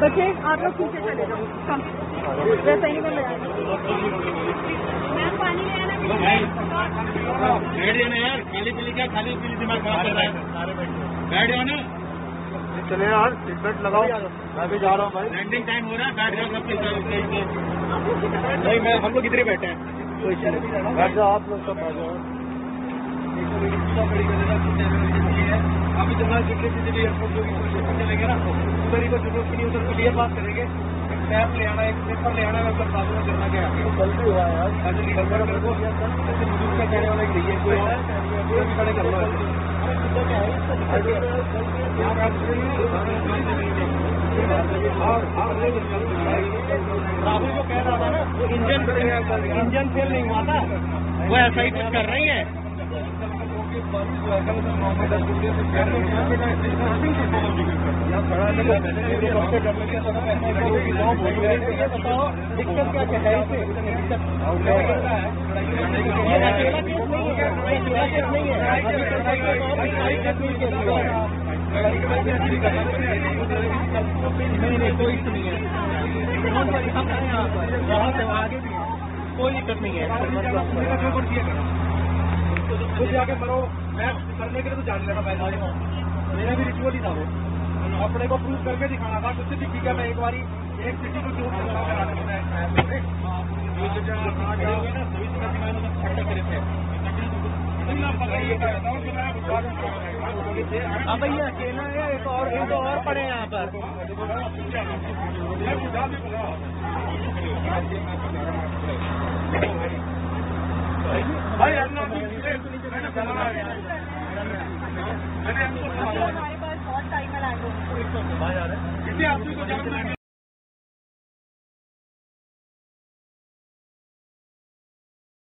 बच्चे आप लोग पीछे चले जाओ, वैसा ही में पानी ले आना। बैठ जाना यार, खाली पीली क्या, खाली पीली दिमाग खराब कर रहा है। बैठ जाओ ना, चले यार, सीट बेल्ट लगाओ। मैं भी जा रहा हूँ भाई, लैंडिंग टाइम हो रहा है। बैठ जाओ सब नहीं, हम लोग इधर ही बैठे हैं। बैठ जाओ आप लोग, सब बैठ जाओ। अभी जब दिल्ली एयरपोर्ट जो चलेंगे ना, उधर ही को जरूरत नहीं, उधर को लिए बात करेंगे। मैप ले आना, एक पेपर ले आना, मतलब बाजू में करना क्या है। गलती हुआ है यार, ऐसे निकल कर मेरे को बुजुर्ग का कहने वाला नहीं है, कोई खड़े कर लो। राहुल को कह रहा था ना, इंजन फेल नहीं हुआ था, वो ऐसा ही कुछ कर रही है। दिक्कत क्या है नहीं, कोई नहीं है, वहाँ से आगे भी है, कोई दिक्कत नहीं है। खुद जाके करो, मैं करने के लिए तो जान लेना पैसा, मेरा भी रिचुअल ही था वो, अपने को प्रूव करके दिखाना था। कुछ भी ठीक है, मैं एक बारी एक सिटी को क्यों अब ये अकेला है, एक और पड़े यहाँ पर। भाई हमारे पास बहुत टाइम है।